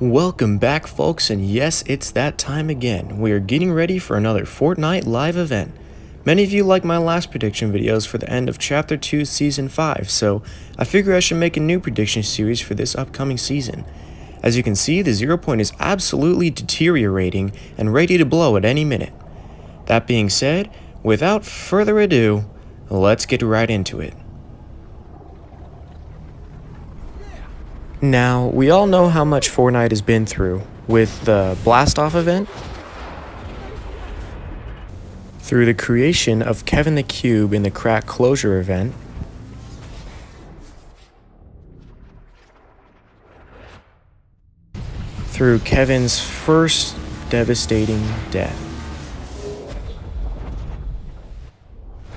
Welcome back, folks, and yes, it's that time again. We are getting ready for another Fortnite live event. Many of you like my last prediction videos for the end of Chapter 2 Season 5, so I figure I should make a new prediction series for this upcoming season. As you can see, the 0 point is absolutely deteriorating and ready to blow at any minute. That being said, without further ado, let's get right into it. Now, we all know how much Fortnite has been through, with the Blast-Off event, through the creation of Kevin the Cube in the Crack Closure event, through Kevin's first devastating death,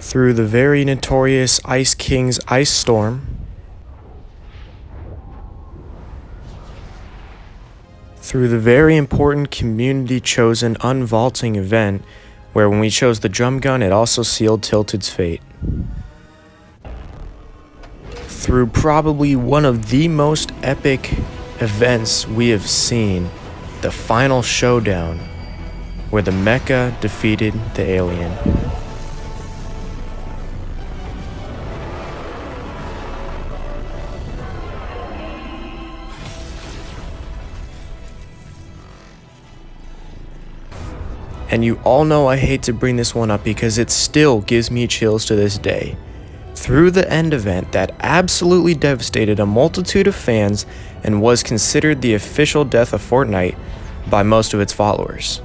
through the very notorious Ice King's Ice Storm, through the very important community-chosen unvaulting event, where when we chose the drum gun, it also sealed Tilted's fate. Through probably one of the most epic events we have seen, the final showdown, where the mecha defeated the alien. And you all know I hate to bring this one up because it still gives me chills to this day. Through the end event that absolutely devastated a multitude of fans and was considered the official death of Fortnite by most of its followers.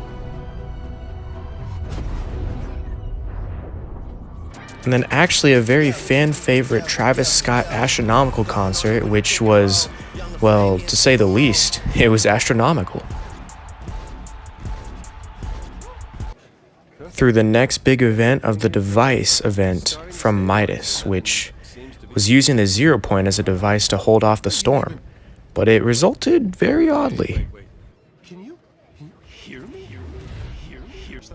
And then actually a very fan favorite Travis Scott astronomical concert, which was, well, to say the least, it was astronomical. Through the next big event of the Device event from Midas, which was using the 0 point as a device to hold off the storm, but it resulted very oddly.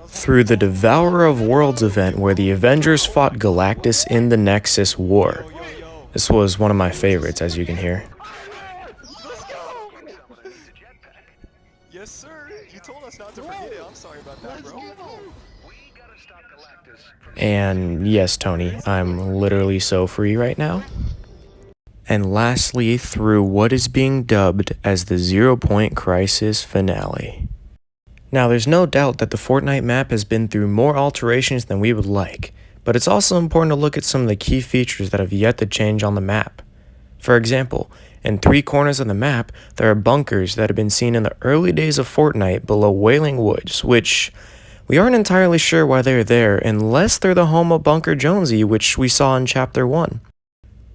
Through the Devourer of Worlds event where the Avengers fought Galactus in the Nexus War. This was one of my favorites, as you can hear. Yes, sir. You told us not to forget it. I'm sorry about that, bro. And yes, Tony, I'm literally so free right now. And lastly, through what is being dubbed as the 0 point crisis finale. Now, there's no doubt that the Fortnite map has been through more alterations than we would like, but it's also important to look at some of the key features that have yet to change on the map. For example, in 3 corners of the map, there are bunkers that have been seen in the early days of Fortnite below Wailing Woods, which we aren't entirely sure why they're there unless they're the home of Bunker Jonesy, which we saw in Chapter 1.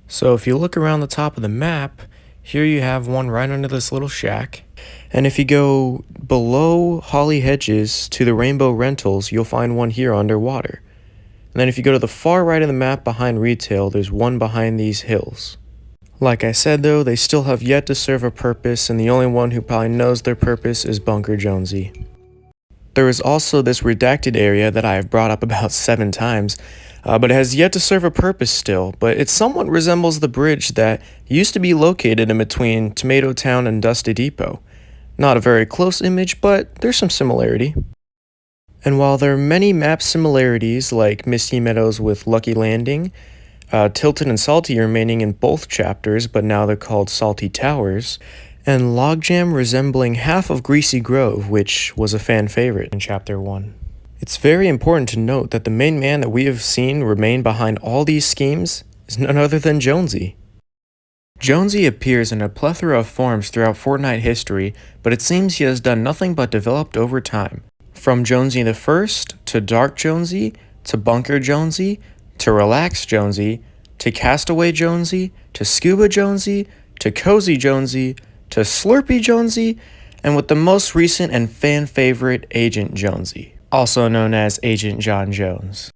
So if you look around the top of the map, here you have one right under this little shack. And if you go below Holly Hedges to the Rainbow Rentals, you'll find one here underwater. And then if you go to the far right of the map behind retail, there's one behind these hills. Like I said though, they still have yet to serve a purpose, and the only one who probably knows their purpose is Bunker Jonesy. There is also this redacted area that I have brought up about 7 times, but it has yet to serve a purpose still, but it somewhat resembles the bridge that used to be located in between Tomato Town and Dusty Depot. Not a very close image, but there's some similarity. And while there are many map similarities like Misty Meadows with Lucky Landing, Tilted and Salty remaining in both chapters, but now they're called Salty Towers, and Logjam resembling half of Greasy Grove, which was a fan favorite in Chapter 1. It's very important to note that the main man that we have seen remain behind all these schemes is none other than Jonesy. Jonesy appears in a plethora of forms throughout Fortnite history, but it seems he has done nothing but developed over time. From Jonesy the First, to Dark Jonesy, to Bunker Jonesy, to Relax Jonesy, to Castaway Jonesy, to Scuba Jonesy, to Cozy Jonesy, to Slurpy Jonesy, and with the most recent and fan favorite, Agent Jonesy, also known as Agent John Jones.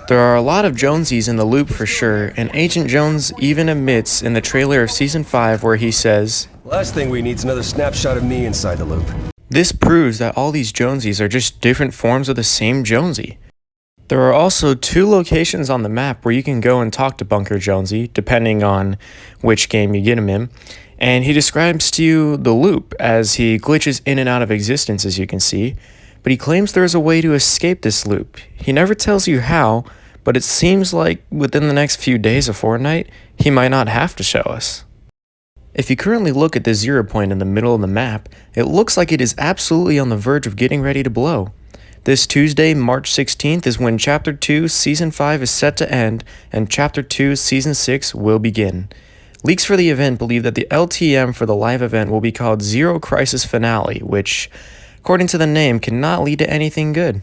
There are a lot of Jonesies in the loop for sure, and Agent Jones even admits in the trailer of Season 5 where he says, "Last thing we need is another snapshot of me inside the loop." This proves that all these Jonesies are just different forms of the same Jonesy. There are also 2 locations on the map where you can go and talk to Bunker Jonesy, depending on which game you get him in, And he describes to you the loop as he glitches in and out of existence, as you can see, but he claims there is a way to escape this loop. He never tells you how, but it seems like within the next few days of Fortnite, he might not have to show us. If you currently look at the 0 point in the middle of the map, it looks like it is absolutely on the verge of getting ready to blow. This Tuesday, March 16th, is when Chapter 2, Season 5 is set to end, and Chapter 2, Season 6 will begin. Leaks for the event believe that the LTM for the live event will be called Zero Crisis Finale, which, according to the name, cannot lead to anything good.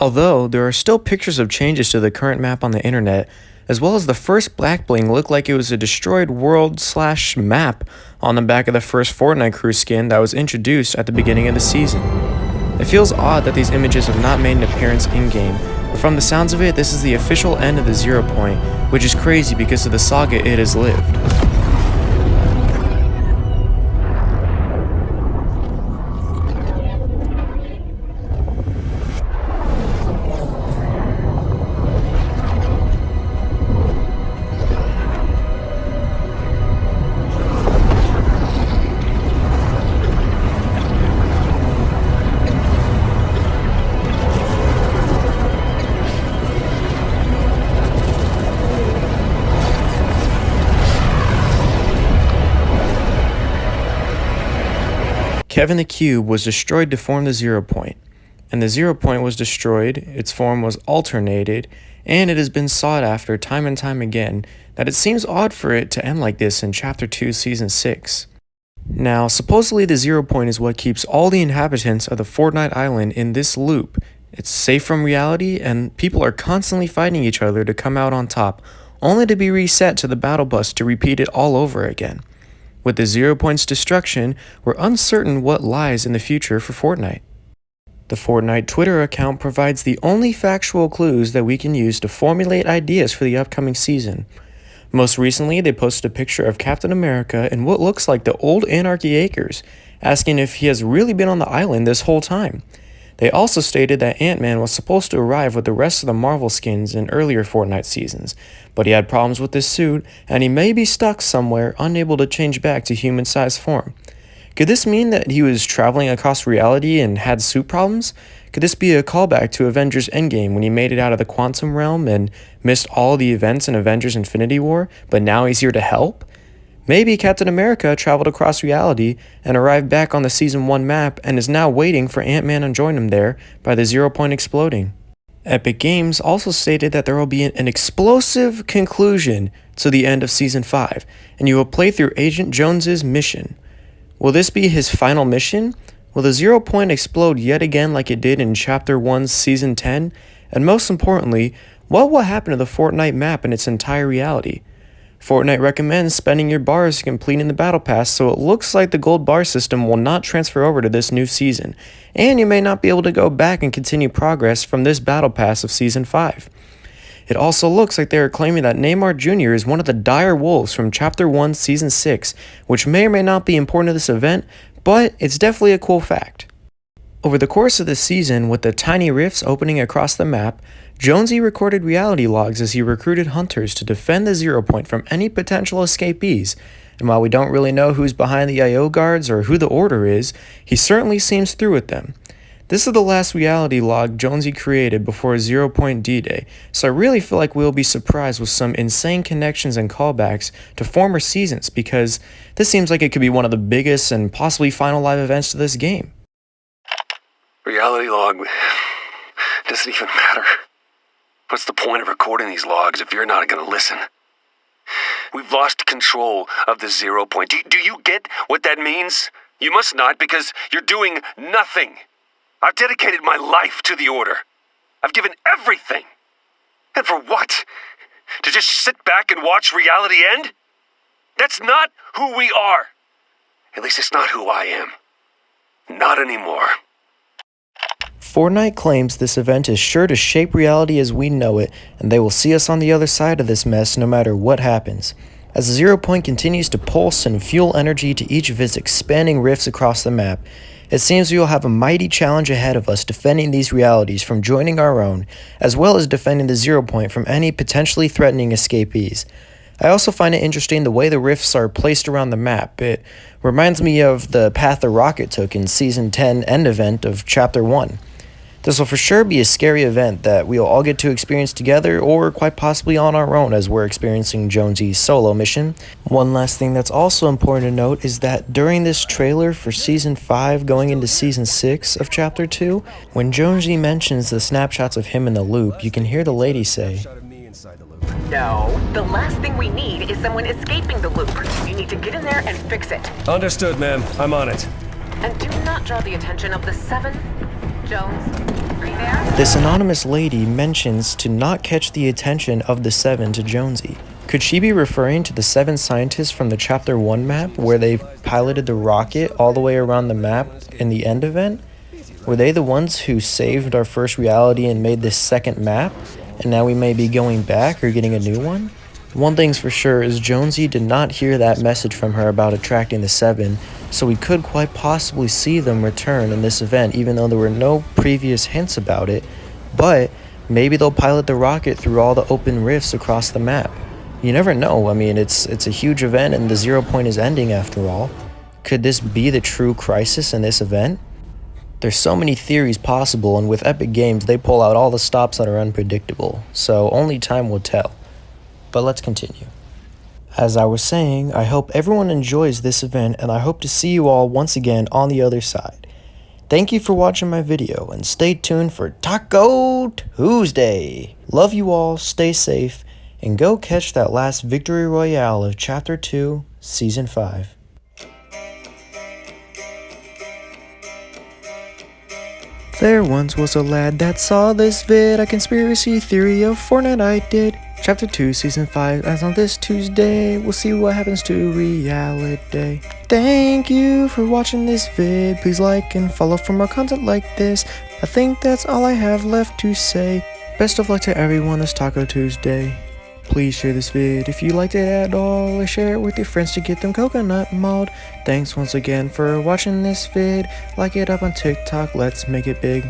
Although, there are still pictures of changes to the current map on the internet, as well as the first black bling looked like it was a destroyed world/map on the back of the first Fortnite crew skin that was introduced at the beginning of the season. It feels odd that these images have not made an appearance in-game, but from the sounds of it, this is the official end of the 0 point, which is crazy because of the saga it has lived. Kevin the Cube was destroyed to form the 0 point, and the 0 point was destroyed, its form was alternated, and it has been sought after time and time again that it seems odd for it to end like this in Chapter 2, Season 6. Now, supposedly the 0 point is what keeps all the inhabitants of the Fortnite island in this loop. It's safe from reality, and people are constantly fighting each other to come out on top, only to be reset to the battle bus to repeat it all over again. With the 0 point's destruction, we're uncertain what lies in the future for Fortnite. The Fortnite Twitter account provides the only factual clues that we can use to formulate ideas for the upcoming season. Most recently, they posted a picture of Captain America in what looks like the old Anarchy Acres, asking if he has really been on the island this whole time. They also stated that Ant-Man was supposed to arrive with the rest of the Marvel skins in earlier Fortnite seasons, but he had problems with his suit, and he may be stuck somewhere, unable to change back to human-sized form. Could this mean that he was traveling across reality and had suit problems? Could this be a callback to Avengers Endgame when he made it out of the quantum realm and missed all the events in Avengers Infinity War, but now he's here to help? Maybe Captain America traveled across reality and arrived back on the Season 1 map and is now waiting for Ant-Man to join him there by the 0 point exploding. Epic Games also stated that there will be an explosive conclusion to the end of Season 5, and you will play through Agent Jones's mission. Will this be his final mission? Will the 0 point explode yet again like it did in Chapter 1's Season 10? And most importantly, what will happen to the Fortnite map in its entire reality? Fortnite recommends spending your bars completing the battle pass, so it looks like the gold bar system will not transfer over to this new season, and you may not be able to go back and continue progress from this battle pass of Season 5. It also looks like they are claiming that Neymar Jr. is one of the dire wolves from Chapter 1 Season 6, which may or may not be important to this event, but it's definitely a cool fact. Over the course of the season, with the tiny rifts opening across the map, Jonesy recorded reality logs as he recruited hunters to defend the 0 point from any potential escapees, and while we don't really know who's behind the IO guards or who the Order is, he certainly seems through with them. This is the last reality log Jonesy created before 0 point D-Day, so I really feel like we'll be surprised with some insane connections and callbacks to former seasons because this seems like it could be one of the biggest and possibly final live events to this game. Reality log doesn't even matter. What's the point of recording these logs if you're not going to listen? We've lost control of the 0 point. Do you get what that means? You must not, because you're doing nothing. I've dedicated my life to the Order. I've given everything. And for what? To just sit back and watch reality end? That's not who we are. At least it's not who I am. Not anymore. Fortnite claims this event is sure to shape reality as we know it, and they will see us on the other side of this mess no matter what happens. As the 0 point continues to pulse and fuel energy to each of its expanding rifts across the map, it seems we will have a mighty challenge ahead of us defending these realities from joining our own, as well as defending the 0 point from any potentially threatening escapees. I also find it interesting the way the rifts are placed around the map. It reminds me of the path the rocket took in Season 10 end event of Chapter 1. This will for sure be a scary event that we'll all get to experience together or quite possibly on our own as we're experiencing Jonesy's solo mission. One last thing that's also important to note is that during this trailer for Season 5 going into Season 6 of Chapter 2, when Jonesy mentions the snapshots of him in the loop, you can hear the lady say, No, the last thing we need is someone escaping the loop. You need to get in there and fix it. Understood, ma'am. I'm on it. And do not draw the attention of the 7. Jones, are you there? This anonymous lady mentions to not catch the attention of the 7 to Jonesy. Could she be referring to the 7 scientists from the Chapter 1 map where they piloted the rocket all the way around the map in the end event? Were they the ones who saved our first reality and made this second map? And now we may be going back or getting a new one? One thing's for sure is Jonesy did not hear that message from her about attracting the 7, so we could quite possibly see them return in this event even though there were no previous hints about it, but maybe they'll pilot the rocket through all the open rifts across the map. You never know. I mean, it's a huge event and the 0 point is ending after all. Could this be the true crisis in this event? There's so many theories possible, and with Epic Games, they pull out all the stops that are unpredictable, so only time will tell. But let's continue. As I was saying, I hope everyone enjoys this event, and I hope to see you all once again on the other side. Thank you for watching my video, and stay tuned for Taco Tuesday. Love you all, stay safe, and go catch that last Victory Royale of Chapter 2, Season 5. There once was a lad that saw this vid, a conspiracy theory of Fortnite I did. Chapter 2, Season 5, as on this Tuesday, we'll see what happens to reality. Thank you for watching this vid, please like and follow for more content like this. I think that's all I have left to say. Best of luck to everyone this Taco Tuesday. Please share this vid if you liked it at all, or share it with your friends to get them coconut mauled. Thanks once again for watching this vid. Like it up on TikTok, let's make it big.